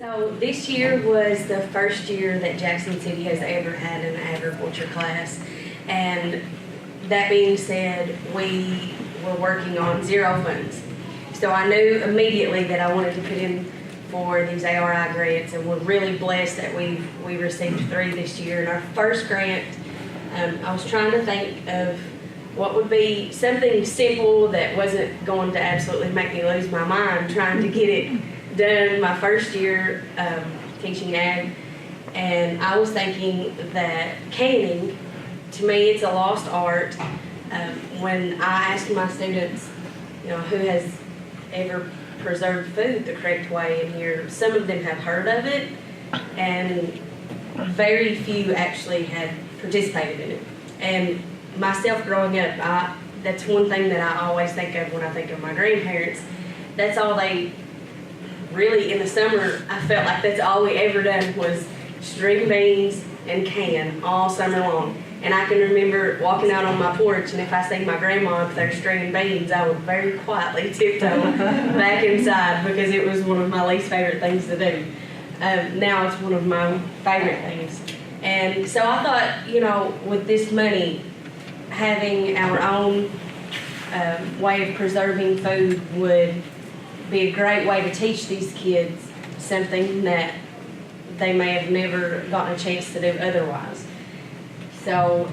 So this year was the first year that Jackson City has ever had an agriculture class. And that being said, we were working on zero funds. So I knew immediately that I wanted to put in for these ARI grants, and we're really blessed that we received 3 this year. And our first grant, I was trying to think of what would be something simple that wasn't going to absolutely make me lose my mind trying to get it done my first year teaching ag. And I was thinking that canning, to me, it's a lost art. When I ask my students, who has ever preserved food the correct way in here, some of them have heard of it, and very few actually had participated in it. And myself growing up, that's one thing that I always think of when I think of my grandparents. That's all they really, in the summer, I felt like that's all we ever done was string beans and can all summer long. And I can remember walking out on my porch, and if I see my grandma up there stringing beans, I would very quietly tiptoe back inside because it was one of my least favorite things to do. Now it's one of my favorite things. And so I thought, with this money, having our own way of preserving food would be a great way to teach these kids something that they may have never gotten a chance to do otherwise. So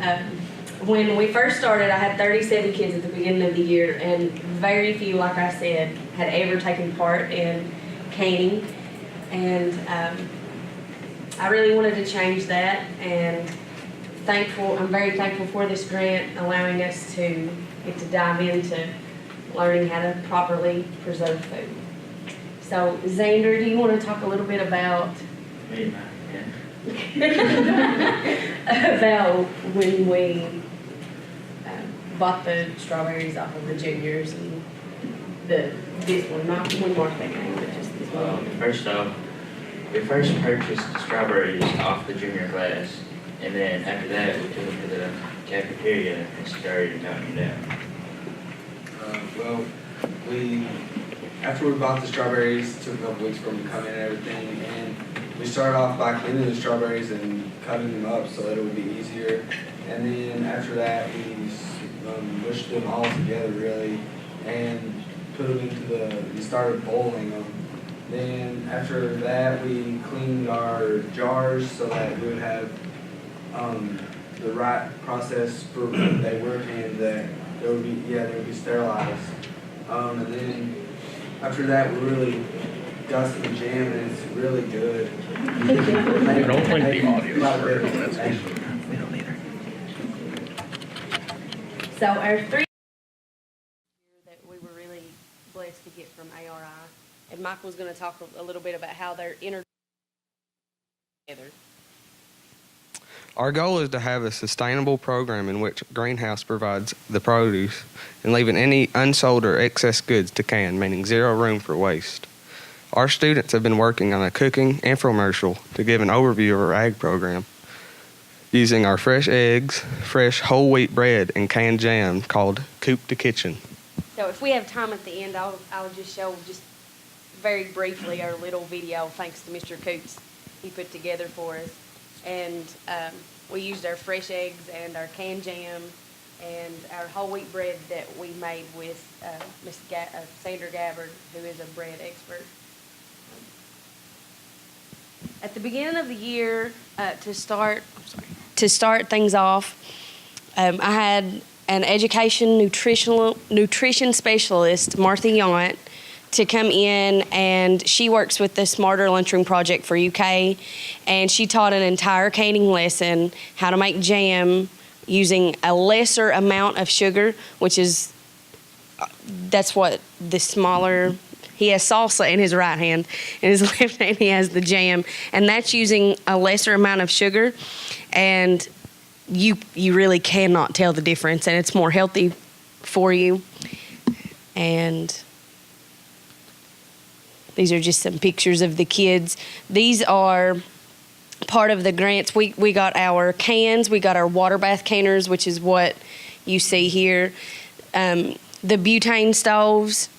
when we first started, I had 37 kids at the beginning of the year, and very few, like I said, had ever taken part in canning. And I really wanted to change that, and I'm very thankful for this grant, allowing us to get to dive into learning how to properly preserve food. So, Xander, do you want to talk a little bit about about when we bought the strawberries off of the juniors and this one, not one more thing, but just this one? First off, we first purchased the strawberries off the junior class, and then after that we took them to the cafeteria and started counting them down. After we bought the strawberries, it took a couple weeks for them to come in and everything, and we started off by cleaning the strawberries and cutting them up so that it would be easier. And then after that, we mushed them all together really, and put them into we started boiling them. Then after that, we cleaned our jars so that we would have the right process for when they work, and that they would be sterilized. And then after that, we really got some jam, and it's really good. I don't think the audio is We don't either. So our 3 that we were really blessed to get from ARI, and Michael's going to talk a little bit about how they're together. Our goal is to have a sustainable program in which greenhouse provides the produce and leaving any unsold or excess goods to can, meaning zero room for waste. Our students have been working on a cooking infomercial to give an overview of our ag program using our fresh eggs, fresh whole wheat bread, and canned jam called Coop to Kitchen. So if we have time at the end, I'll just show just very briefly our little video, thanks to Mr. Coots. He put together for us. And we used our fresh eggs and our canned jam and our whole wheat bread that we made with Miss Sandra Gabbard, who is a bread expert. At the beginning of the year, to start things off, I had an education nutrition specialist, Martha Yount, to come in, and she works with the Smarter Lunchroom Project for UK, and she taught an entire canning lesson, how to make jam using a lesser amount of sugar, that's what the smaller, he has salsa in his right hand, in his left hand he has the jam, and that's using a lesser amount of sugar, and you really cannot tell the difference, and it's more healthy for you. And these are just some pictures of the kids. These are part of the grants. We got our cans, we got our water bath canners, which is what you see here. The butane stoves,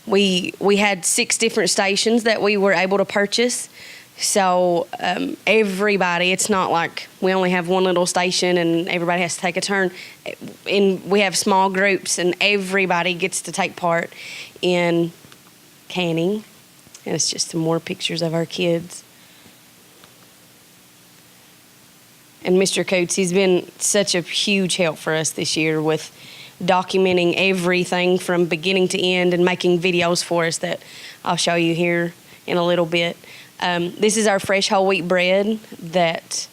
we had 6 different stations that we were able to purchase. So everybody, it's not like we only have one little station and everybody has to take a turn. We have small groups and everybody gets to take part in canning. And it's just some more pictures of our kids. And Mr. Coates, he's been such a huge help for us this year with documenting everything from beginning to end and making videos for us that I'll show you here in a little bit. This is our fresh whole wheat bread that,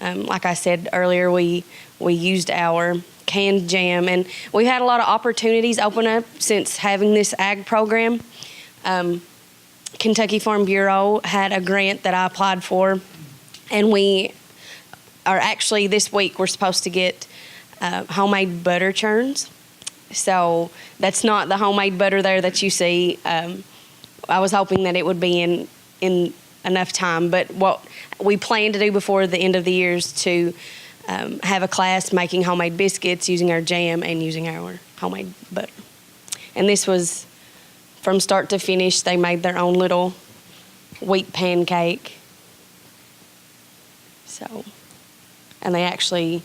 like I said earlier, we used our canned jam. And we've had a lot of opportunities open up since having this ag program. Kentucky Farm Bureau had a grant that I applied for, and we are actually, this week, we're supposed to get homemade butter churns. So that's not the homemade butter there that you see. I was hoping that it would be in enough time, but what we plan to do before the end of the year is to have a class making homemade biscuits using our jam and using our homemade butter. And this was from start to finish. They made their own little wheat pancake. So, and they actually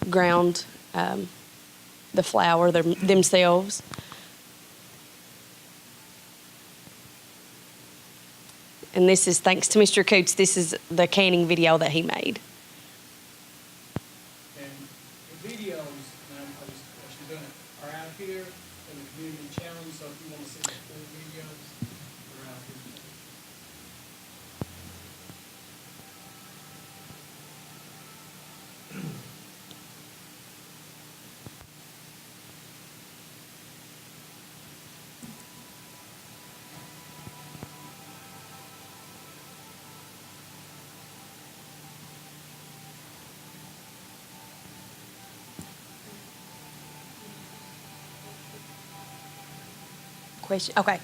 ground the flour themselves. And this is thanks to Mr. Coates. This is the canning video that he made. And the videos, and I was actually doing it, are out here in the community challenge. So if you want to see the full videos, they're out here. Question. Okay,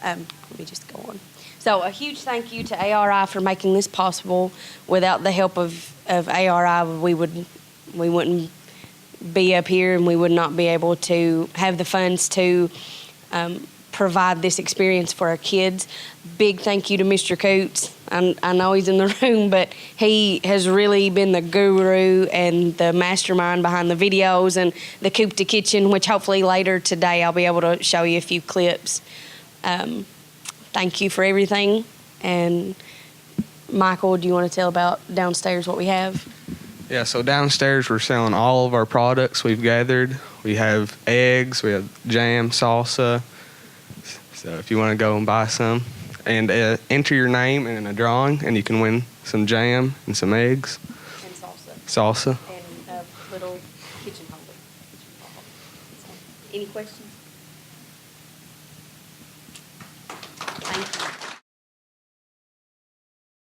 let me just go on. So a huge thank you to ARI for making this possible. Without the help of ARI, we wouldn't be up here, and we would not be able to have the funds to provide this experience for our kids. Big thank you to Mr. Coates. I know he's in the room, but he has really been the guru and the mastermind behind the videos and the Coop to Kitchen, which hopefully later today I'll be able to show you a few clips. Thank you for everything. And Michael, do you want to tell about downstairs what we have? Yeah, so downstairs we're selling all of our products we've gathered. We have eggs, we have jam, salsa. So if you want to go and buy some, and enter your name in a drawing, and you can win some jam and some eggs. And salsa. Salsa. And a little kitchen holder. Any questions?